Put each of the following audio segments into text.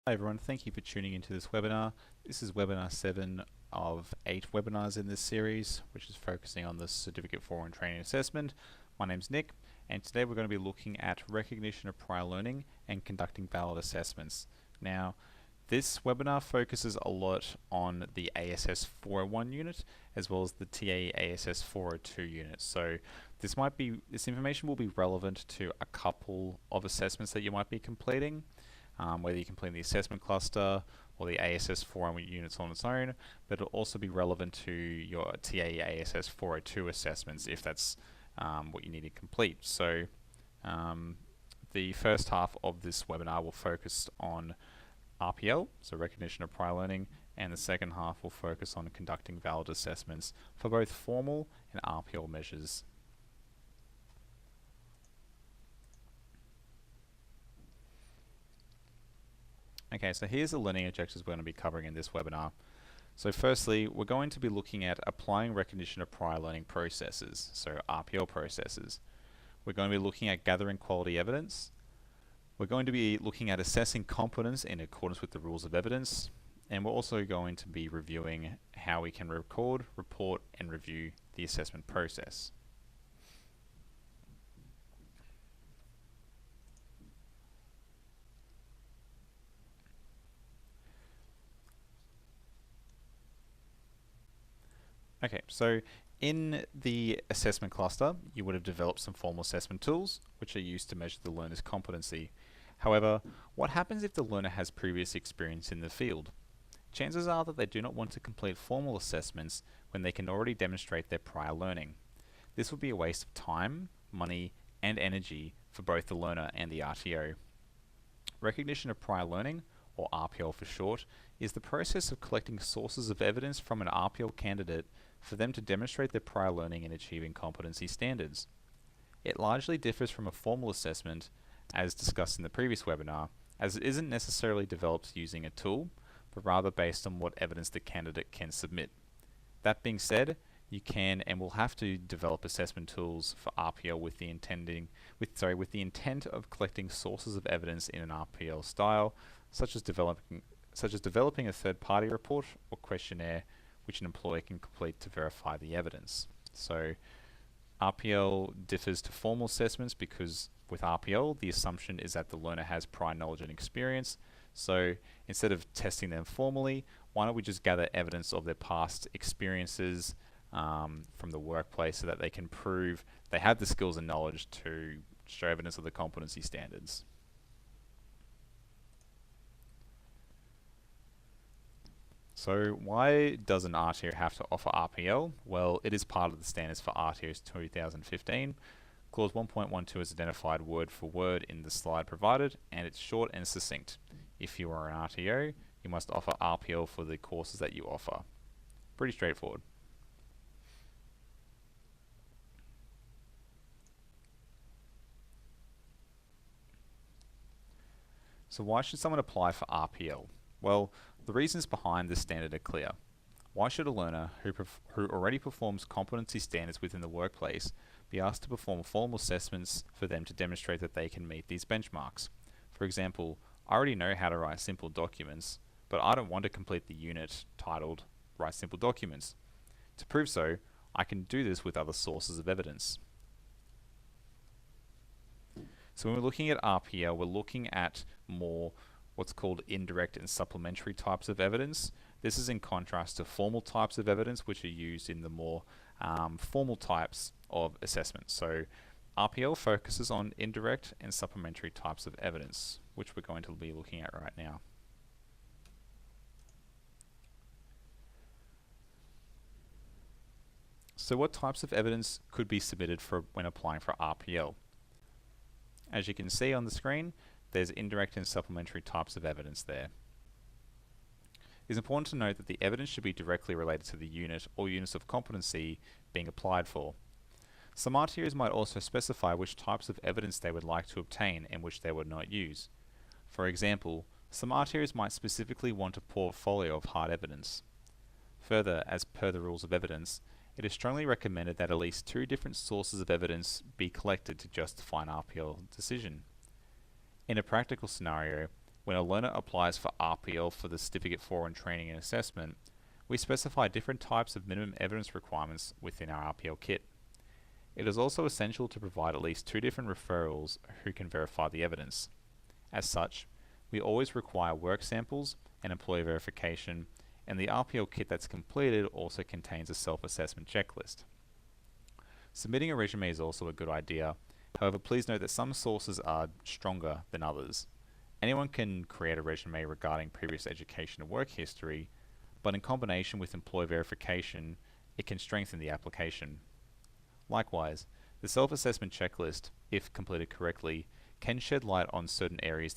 Hi everyone, thank you for tuning into this webinar. This is webinar 7 of 8 webinars in this series, which is focusing on the Certificate for and Training Assessment. My name's Nick, and today we're going to be looking at recognition of prior learning and conducting valid assessments. Now, this webinar focuses a lot on the ASS 401 unit as well as the TA ASS 402 unit. So this information will be relevant to a couple of assessments that you might be completing. Whether you complete the assessment cluster or the ASS 401 units on its own, but it'll also be relevant to your TA ASS 402 assessments if that's what you need to complete. So the first half of this webinar will focus on RPL, so recognition of prior learning, and the second half will focus on conducting valid assessments for both formal and RPL measures. Okay, so here's the learning objectives we're going to be covering in this webinar. So firstly, we're going to be looking at applying recognition of prior learning processes, so RPL processes. We're going to be looking at gathering quality evidence. We're going to be looking at assessing competence in accordance with the rules of evidence. And we're also going to be reviewing how we can record, report, and review the assessment process. Okay, so in the assessment cluster, you would have developed some formal assessment tools, which are used to measure the learner's competency. However, what happens if the learner has previous experience in the field? Chances are that they do not want to complete formal assessments when they can already demonstrate their prior learning. This would be a waste of time, money, and energy for both the learner and the RTO. Recognition of prior learning, or RPL for short, is the process of collecting sources of evidence from an RPL candidate for them to demonstrate their prior learning in achieving competency standards. It largely differs from a formal assessment, as discussed in the previous webinar, as it isn't necessarily developed using a tool, but rather based on what evidence the candidate can submit. That being said, you can and will have to develop assessment tools for RPL with the intent of collecting sources of evidence in an RPL style, such as developing a third-party report or questionnaire which an employee can complete to verify the evidence. So RPL differs to formal assessments because with RPL, the assumption is that the learner has prior knowledge and experience. So instead of testing them formally, why don't we just gather evidence of their past experiences from the workplace so that they can prove they have the skills and knowledge to show evidence of the competency standards. So why does an RTO have to offer RPL? Well, it is part of the standards for RTOs 2015. Clause 1.12 is identified word for word in the slide provided, and it's short and succinct. If you are an RTO, you must offer RPL for the courses that you offer. Pretty straightforward. So why should someone apply for RPL? Well, the reasons behind this standard are clear. Why should a learner who already performs competency standards within the workplace be asked to perform formal assessments for them to demonstrate that they can meet these benchmarks? For example, I already know how to write simple documents, but I don't want to complete the unit titled Write Simple Documents. To prove so, I can do this with other sources of evidence. So when we're looking at RPL, we're looking at more what's called indirect and supplementary types of evidence. This is in contrast to formal types of evidence, which are used in the more formal types of assessments. So RPL focuses on indirect and supplementary types of evidence, which we're going to be looking at right now. So what types of evidence could be submitted when applying for RPL? As you can see on the screen, there's indirect and supplementary types of evidence there. It's important to note that the evidence should be directly related to the unit or units of competency being applied for. Some RTOs might also specify which types of evidence they would like to obtain and which they would not use. For example, some RTOs might specifically want a portfolio of hard evidence. Further, as per the rules of evidence, it is strongly recommended that at least 2 different sources of evidence be collected to justify an RPL decision. In a practical scenario, when a learner applies for RPL for the Certificate 4 in Training and Assessment, we specify different types of minimum evidence requirements within our RPL kit. It is also essential to provide at least 2 different referrals who can verify the evidence. As such, we always require work samples and employee verification, and the RPL kit that's completed also contains a self-assessment checklist. Submitting a resume is also a good idea. However, please note that some sources are stronger than others. Anyone can create a resume regarding previous education and work history, but in combination with employee verification, it can strengthen the application. Likewise, the self-assessment checklist, if completed correctly, can shed light on certain areas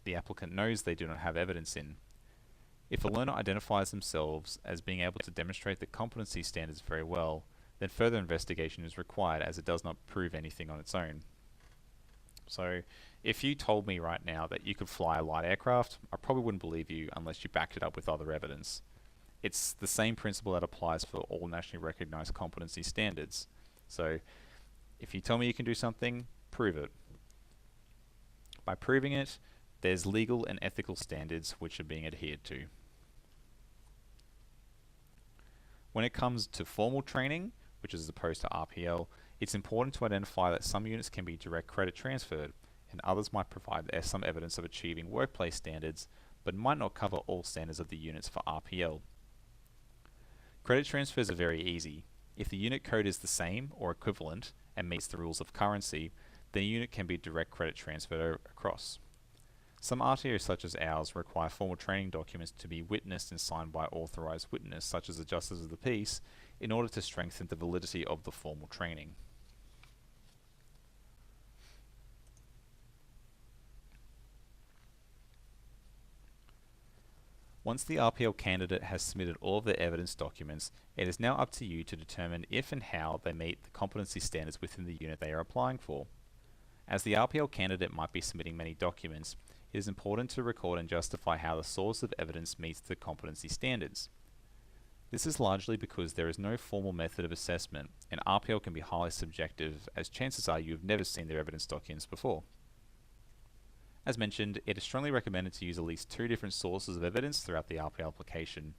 the applicant knows they do not have evidence in. If a learner identifies themselves as being able to demonstrate the competency standards very well, then further investigation is required, as it does not prove anything on its own. So, if you told me right now that you could fly a light aircraft, I probably wouldn't believe you unless you backed it up with other evidence. It's the same principle that applies for all nationally recognized competency standards. So, if you tell me you can do something, prove it. By proving it, there's legal and ethical standards which are being adhered to. When it comes to formal training, which is as opposed to RPL, it's important to identify that some units can be direct credit transferred, and others might provide some evidence of achieving workplace standards, but might not cover all standards of the units for RPL. Credit transfers are very easy. If the unit code is the same or equivalent and meets the rules of currency, then a unit can be direct credit transferred across. Some RTOs such as ours require formal training documents to be witnessed and signed by authorized witness, such as the Justice of the Peace, in order to strengthen the validity of the formal training. Once the RPL candidate has submitted all of their evidence documents, it is now up to you to determine if and how they meet the competency standards within the unit they are applying for. As the RPL candidate might be submitting many documents, it is important to record and justify how the source of evidence meets the competency standards. This is largely because there is no formal method of assessment, and RPL can be highly subjective, as chances are you have never seen their evidence documents before. As mentioned, it is strongly recommended to use at least 2 different sources of evidence throughout the RPL application.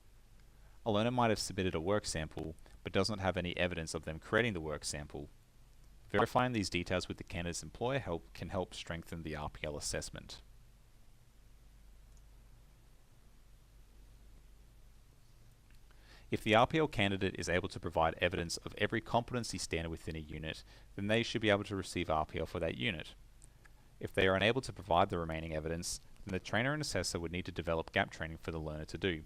A learner might have submitted a work sample, but does not have any evidence of them creating the work sample. Verifying these details with the candidate's employer can help strengthen the RPL assessment. If the RPL candidate is able to provide evidence of every competency standard within a unit, then they should be able to receive RPL for that unit. If they are unable to provide the remaining evidence, then the trainer and assessor would need to develop gap training for the learner to do.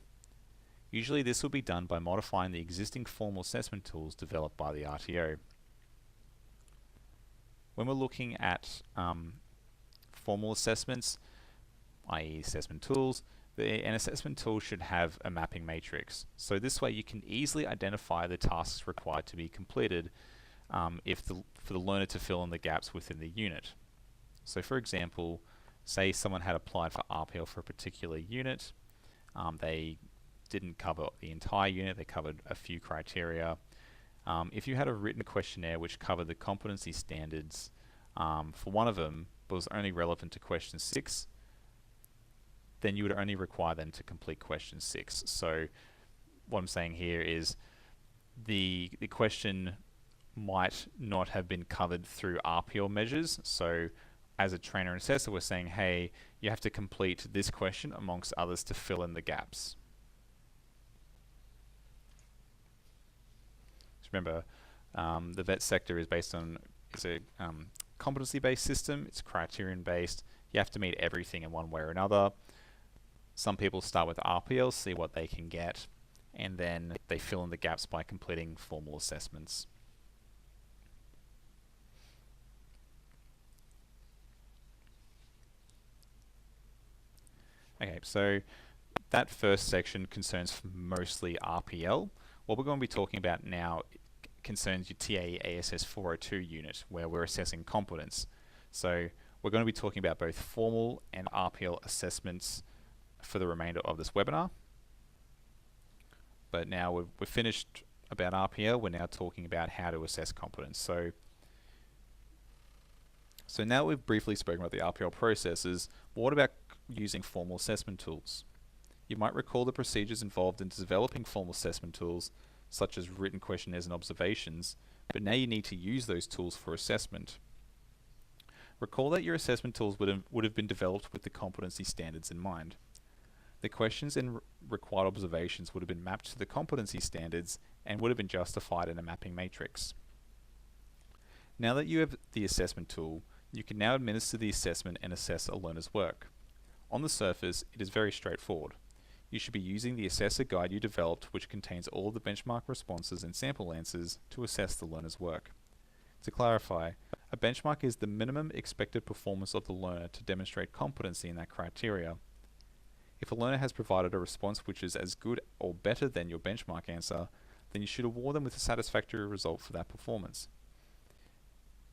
Usually this will be done by modifying the existing formal assessment tools developed by the RTO. When we're looking at formal assessments, i.e. assessment tools, an assessment tool should have a mapping matrix. So this way you can easily identify the tasks required to be completed for the learner to fill in the gaps within the unit. So for example, say someone had applied for RPL for a particular unit, they didn't cover the entire unit, they covered a few criteria. If you had a written questionnaire which covered the competency standards for one of them, but was only relevant to question 6, then you would only require them to complete question 6. So what I'm saying here is the question might not have been covered through RPL measures. So as a trainer and assessor, we're saying, hey, you have to complete this question amongst others to fill in the gaps. So remember, the vet sector is based on, it's a competency-based system, it's criterion-based. You have to meet everything in one way or another. Some people start with RPL, see what they can get, and then they fill in the gaps by completing formal assessments. Okay, so that first section concerns mostly RPL. What we're going to be talking about now concerns your TA ASS 402 unit, where we're assessing competence. So we're going to be talking about both formal and RPL assessments for the remainder of this webinar. But now we've finished about RPL, we're now talking about how to assess competence. So now we've briefly spoken about the RPL processes, what about using formal assessment tools. You might recall the procedures involved in developing formal assessment tools, such as written questionnaires and observations, but now you need to use those tools for assessment. Recall that your assessment tools would have been developed with the competency standards in mind. The questions and required observations would have been mapped to the competency standards and would have been justified in a mapping matrix. Now that you have the assessment tool, you can now administer the assessment and assess a learner's work. On the surface, it is very straightforward. You should be using the assessor guide you developed, which contains all of the benchmark responses and sample answers to assess the learner's work. To clarify, a benchmark is the minimum expected performance of the learner to demonstrate competency in that criteria. If a learner has provided a response which is as good or better than your benchmark answer, then you should award them with a satisfactory result for that performance.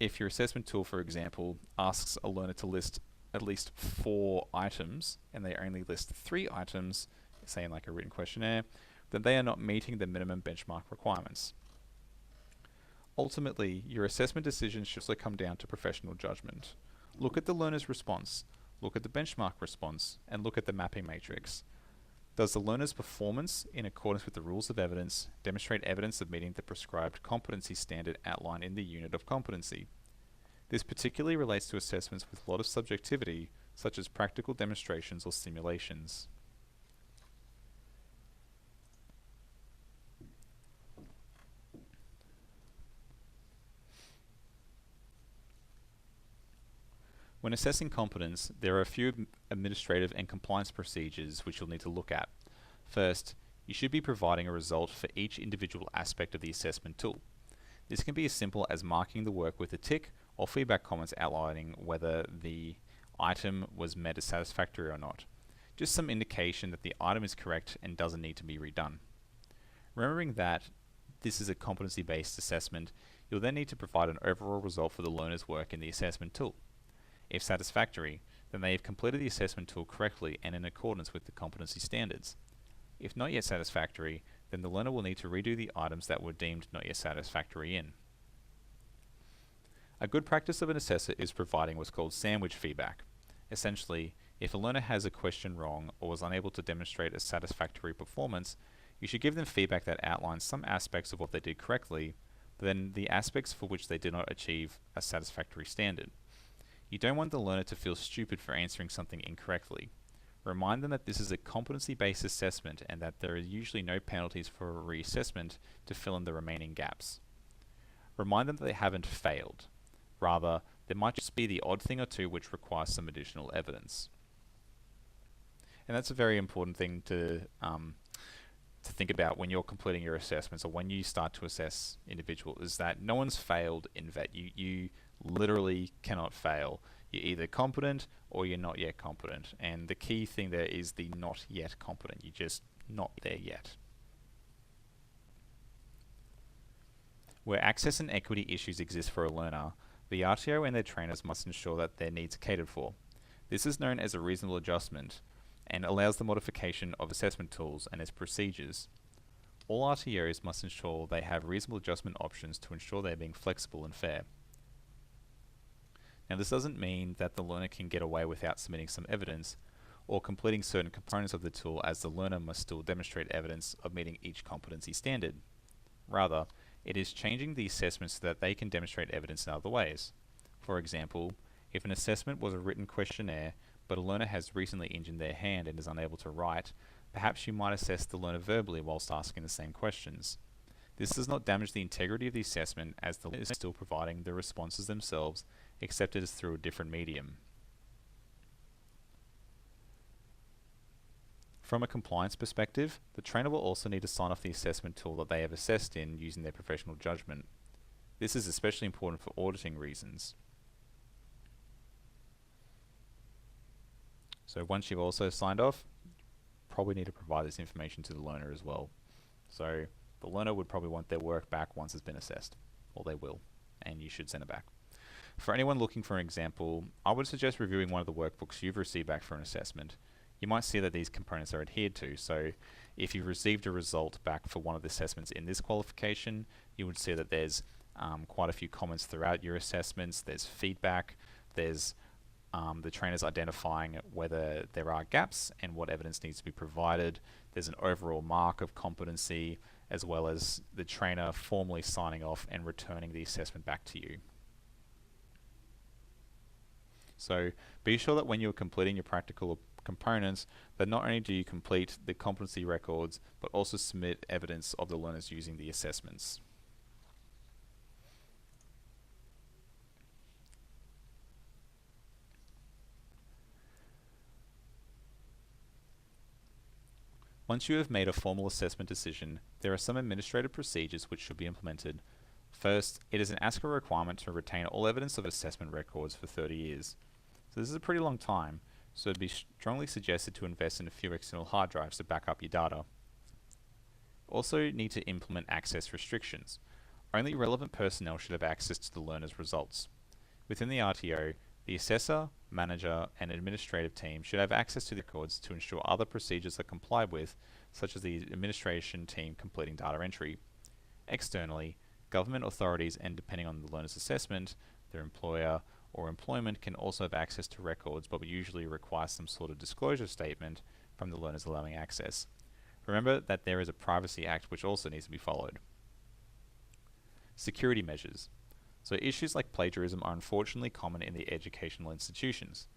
If your assessment tool, for example, asks a learner to list at least 4 items and they only list 3 items, say in like a written questionnaire, then they are not meeting the minimum benchmark requirements. Ultimately, your assessment decisions should also come down to professional judgment. Look at the learner's response, look at the benchmark response, and look at the mapping matrix. Does the learner's performance, in accordance with the rules of evidence, demonstrate evidence of meeting the prescribed competency standard outlined in the unit of competency? This particularly relates to assessments with a lot of subjectivity, such as practical demonstrations or simulations. When assessing competence, there are a few administrative and compliance procedures which you'll need to look at. First, you should be providing a result for each individual aspect of the assessment tool. This can be as simple as marking the work with a tick or feedback comments outlining whether the item was met as satisfactory or not. Just some indication that the item is correct and doesn't need to be redone. Remembering that this is a competency-based assessment, you'll then need to provide an overall result for the learner's work in the assessment tool. If satisfactory, then they have completed the assessment tool correctly and in accordance with the competency standards. If not yet satisfactory, then the learner will need to redo the items that were deemed not yet satisfactory in. A good practice of an assessor is providing what's called sandwich feedback. Essentially, if a learner has a question wrong or was unable to demonstrate a satisfactory performance, you should give them feedback that outlines some aspects of what they did correctly, but then the aspects for which they did not achieve a satisfactory standard. You don't want the learner to feel stupid for answering something incorrectly. Remind them that this is a competency-based assessment and that there are usually no penalties for a reassessment to fill in the remaining gaps. Remind them that they haven't failed. Rather, there might just be the odd thing or two which requires some additional evidence. And that's a very important thing to think about when you're completing your assessments or when you start to assess individuals, is that no one's failed in VET. You literally cannot fail. You're either competent or you're not yet competent. And the key thing there is the not yet competent. You're just not there yet. Where access and equity issues exist for a learner, the RTO and their trainers must ensure that their needs are catered for. This is known as a reasonable adjustment and allows the modification of assessment tools and its procedures. All RTOs must ensure they have reasonable adjustment options to ensure they're being flexible and fair. Now, this doesn't mean that the learner can get away without submitting some evidence or completing certain components of the tool, as the learner must still demonstrate evidence of meeting each competency standard. Rather, it is changing the assessment so that they can demonstrate evidence in other ways. For example, if an assessment was a written questionnaire, but a learner has recently injured their hand and is unable to write, perhaps you might assess the learner verbally whilst asking the same questions. This does not damage the integrity of the assessment, as the learner is still providing the responses themselves, except it is through a different medium. From a compliance perspective, the trainer will also need to sign off the assessment tool that they have assessed in using their professional judgment. This is especially important for auditing reasons. So once you've also signed off, probably need to provide this information to the learner as well. So the learner would probably want their work back once it's been assessed, or they will, and you should send it back. For anyone looking for an example, I would suggest reviewing one of the workbooks you've received back for an assessment. You might see that these components are adhered to. So if you've received a result back for one of the assessments in this qualification, you would see that there's quite a few comments throughout your assessments, there's feedback, there's the trainer's identifying whether there are gaps and what evidence needs to be provided. There's an overall mark of competency, as well as the trainer formally signing off and returning the assessment back to you. So be sure that when you're completing your practical components, that not only do you complete the competency records, but also submit evidence of the learners using the assessments. Once you have made a formal assessment decision, there are some administrative procedures which should be implemented. First, it is an ASCA requirement to retain all evidence of assessment records for 30 years. So this is a pretty long time, so it would be strongly suggested to invest in a few external hard drives to back up your data. Also need to implement access restrictions. Only relevant personnel should have access to the learner's results. Within the RTO, the assessor, manager, and administrative team should have access to the records to ensure other procedures are complied with, such as the administration team completing data entry. Externally, government authorities and, depending on the learner's assessment, their employer or employment can also have access to records, but would usually require some sort of disclosure statement from the learners allowing access. Remember that there is a Privacy Act which also needs to be followed. Security measures. So issues like plagiarism are unfortunately common in the educational institutions.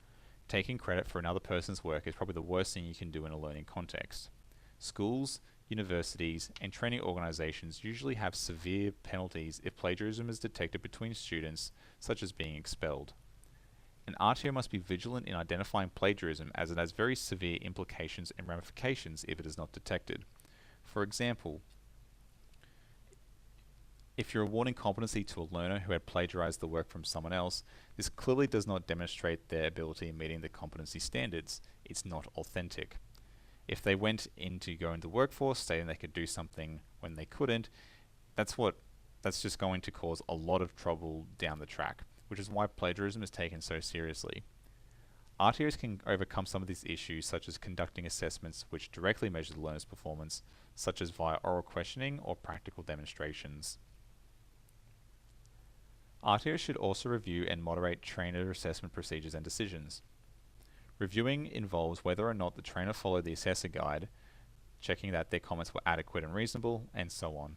Taking credit for another person's work is probably the worst thing you can do in a learning context. Schools, universities, and training organizations usually have severe penalties if plagiarism is detected between students, such as being expelled. An RTO must be vigilant in identifying plagiarism, as it has very severe implications and ramifications if it is not detected. For example, if you're awarding competency to a learner who had plagiarized the work from someone else, this clearly does not demonstrate their ability in meeting the competency standards. It's not authentic. If they went in to go into the workforce stating they could do something when they couldn't, that's just going to cause a lot of trouble down the track, which is why plagiarism is taken so seriously. RTOs can overcome some of these issues, such as conducting assessments which directly measure the learner's performance, such as via oral questioning or practical demonstrations. RTOs should also review and moderate trainer assessment procedures and decisions. Reviewing involves whether or not the trainer followed the assessor guide, checking that their comments were adequate and reasonable, and so on.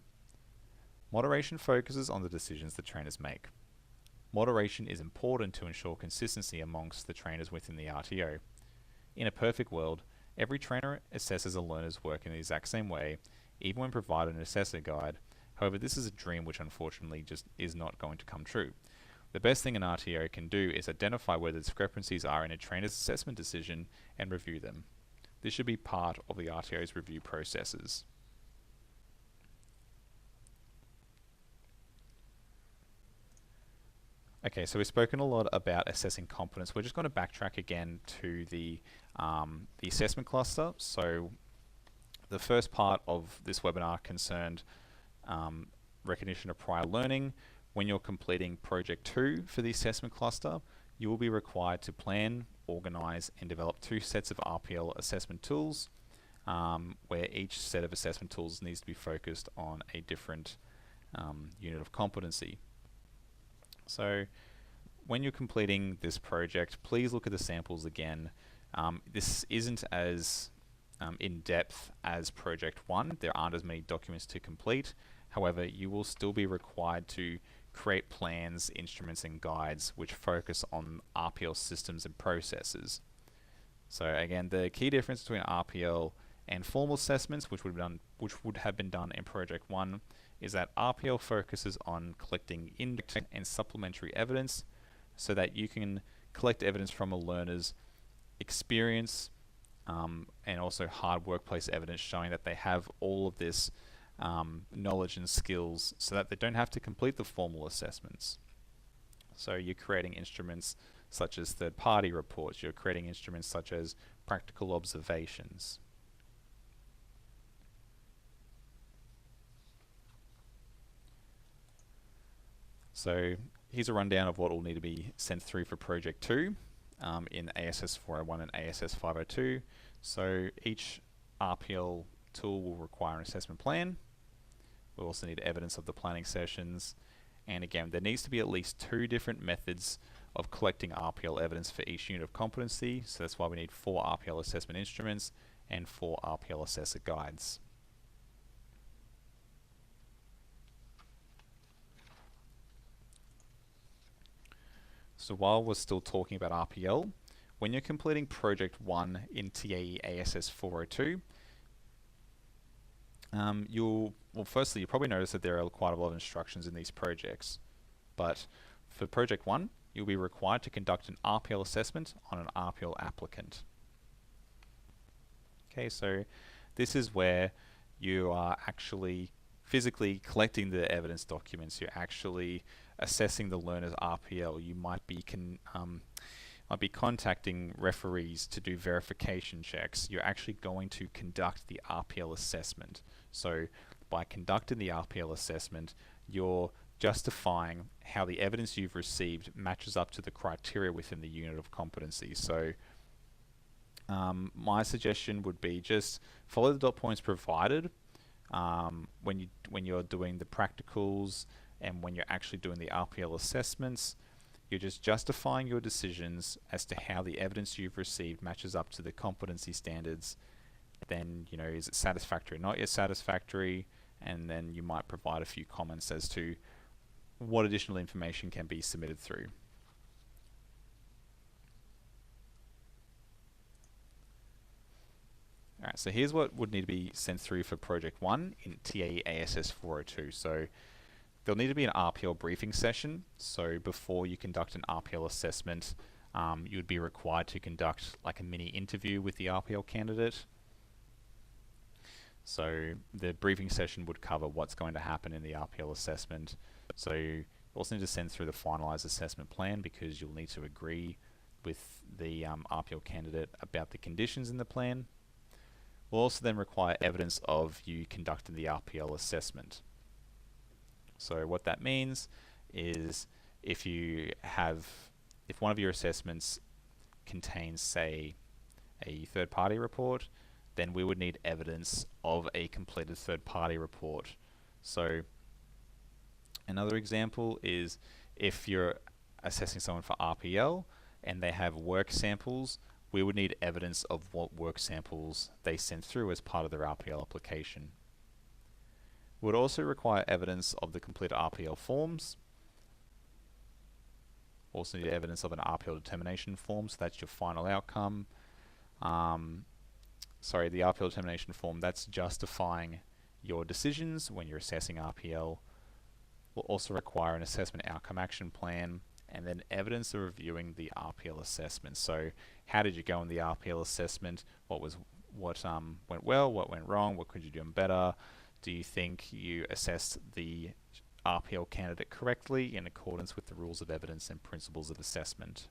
Moderation focuses on the decisions the trainers make. Moderation is important to ensure consistency amongst the trainers within the RTO. In a perfect world, every trainer assesses a learner's work in the exact same way, even when provided an assessor guide. However, this is a dream which unfortunately just is not going to come true. The best thing an RTO can do is identify where the discrepancies are in a trainer's assessment decision and review them. This should be part of the RTO's review processes. Okay, so we've spoken a lot about assessing competence. We're just going to backtrack again to the assessment cluster. So the first part of this webinar concerned recognition of prior learning. When you're completing Project 2 for the assessment cluster, you will be required to plan, organize, and develop 2 sets of RPL assessment tools, where each set of assessment tools needs to be focused on a different unit of competency. So when you're completing this project, please look at the samples again. This isn't as in-depth as Project 1. There aren't as many documents to complete. However, you will still be required to create plans, instruments, and guides which focus on RPL systems and processes. So again, the key difference between RPL and formal assessments, which would have been done in Project 1, is that RPL focuses on collecting index and supplementary evidence so that you can collect evidence from a learner's experience and also hard workplace evidence showing that they have all of this knowledge and skills so that they don't have to complete the formal assessments. So you're creating instruments such as third-party reports, you're creating instruments such as practical observations. So here's a rundown of what will need to be sent through for Project 2 in ASS 401 and ASS 502. So each RPL tool will require an assessment plan. We'll also need evidence of the planning sessions. And again, there needs to be at least 2 different methods of collecting RPL evidence for each unit of competency. So that's why we need 4 RPL assessment instruments and 4 RPL assessor guides. So while we're still talking about RPL, when you're completing Project 1 in TAE ASS 402, firstly, you'll probably notice that there are quite a lot of instructions in these projects. But for Project 1, you'll be required to conduct an RPL assessment on an RPL applicant. Okay, so this is where you are actually physically collecting the evidence documents. You're actually assessing the learner's RPL. You might be contacting referees to do verification checks. You're actually going to conduct the RPL assessment. So by conducting the RPL assessment, you're justifying how the evidence you've received matches up to the criteria within the unit of competency. So my suggestion would be just follow the dot points provided when you're doing the practicals and when you're actually doing the RPL assessments. You're just justifying your decisions as to how the evidence you've received matches up to the competency standards. Then, is it satisfactory or not yet satisfactory? And then you might provide a few comments as to what additional information can be submitted through. Alright, so here's what would need to be sent through for Project 1 in TAE ASS 402. So there'll need to be an RPL briefing session. So before you conduct an RPL assessment, you would be required to conduct like a mini interview with the RPL candidate. So the briefing session would cover what's going to happen in the RPL assessment. So you also need to send through the finalized assessment plan because you'll need to agree with the RPL candidate about the conditions in the plan. We'll also then require evidence of you conducting the RPL assessment. So what that means is if one of your assessments contains, say, a third-party report, then we would need evidence of a completed third-party report. So another example is if you're assessing someone for RPL and they have work samples, we would need evidence of what work samples they sent through as part of their RPL application. We would also require evidence of the completed RPL forms. Also need evidence of an RPL determination form, so that's your final outcome. The RPL determination form, that's justifying your decisions when you're assessing RPL. We'll also require an assessment outcome action plan and then evidence of reviewing the RPL assessment. So how did you go in the RPL assessment? What went well? What went wrong? What could you do better? Do you think you assessed the RPL candidate correctly in accordance with the rules of evidence and principles of assessment?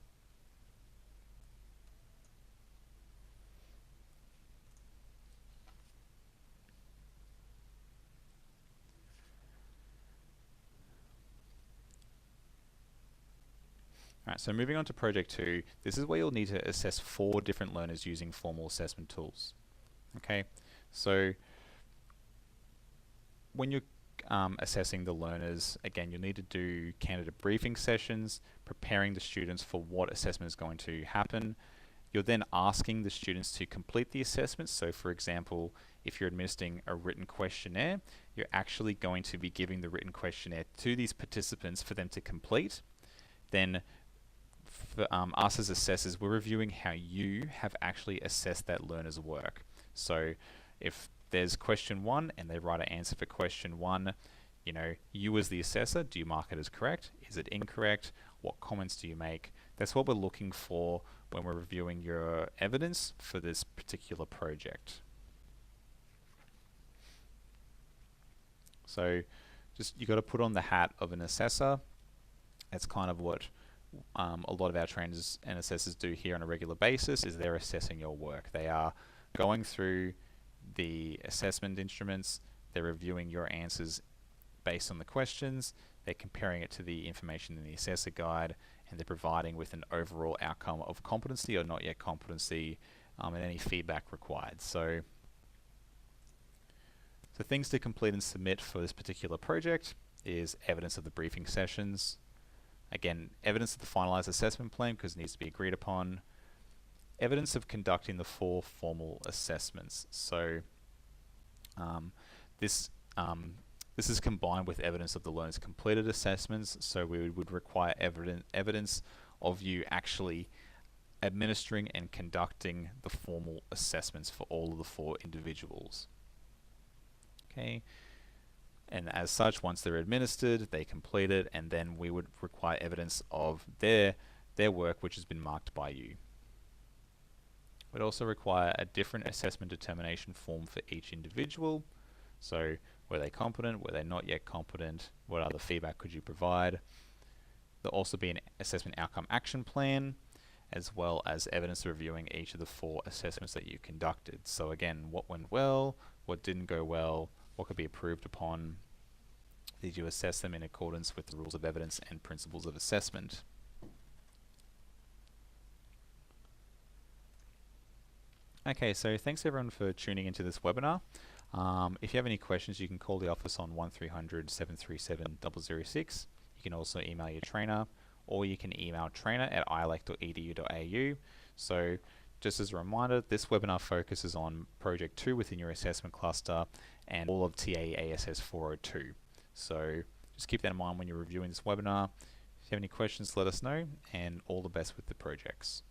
Alright, so moving on to Project 2, this is where you'll need to assess 4 different learners using formal assessment tools. Okay, so when you're assessing the learners, again, you'll need to do candidate briefing sessions, preparing the students for what assessment is going to happen. You're then asking the students to complete the assessment. So for example, if you're administering a written questionnaire, you're actually going to be giving the written questionnaire to these participants for them to complete. Then for us as assessors, we're reviewing how you have actually assessed that learner's work. So if there's question 1 and they write an answer for question 1, you as the assessor, do you mark it as correct? Is it incorrect? What comments do you make? That's what we're looking for when we're reviewing your evidence for this particular project. So you got to put on the hat of an assessor. That's kind of what a lot of our trainers and assessors do here on a regular basis, is they're assessing your work. They are going through the assessment instruments, they're reviewing your answers based on the questions, they're comparing it to the information in the assessor guide, and they're providing with an overall outcome of competency or not yet competency, and any feedback required. So things to complete and submit for this particular project is evidence of the briefing sessions. Again, evidence of the finalized assessment plan because it needs to be agreed upon. Evidence of conducting the 4 formal assessments. So this this is combined with evidence of the learner's completed assessments. So we would require evidence of you actually administering and conducting the formal assessments for all of the 4 individuals. Okay. And as such, once they're administered, they complete it, and then we would require evidence of their work which has been marked by you. We'd also require a different assessment determination form for each individual. So were they competent, were they not yet competent, what other feedback could you provide? There'll also be an assessment outcome action plan, as well as evidence reviewing each of the 4 assessments that you conducted. So again, what went well, what didn't go well, what could be improved upon. Did you assess them in accordance with the rules of evidence and principles of assessment? Okay, so thanks everyone for tuning into this webinar. If you have any questions, you can call the office on 1300 737 006. You can also email your trainer, or you can email trainer@ielec.edu.au. So just as a reminder, this webinar focuses on Project 2 within your assessment cluster and all of TAASS 402. So just keep that in mind when you're reviewing this webinar. If you have any questions, let us know, and all the best with the projects.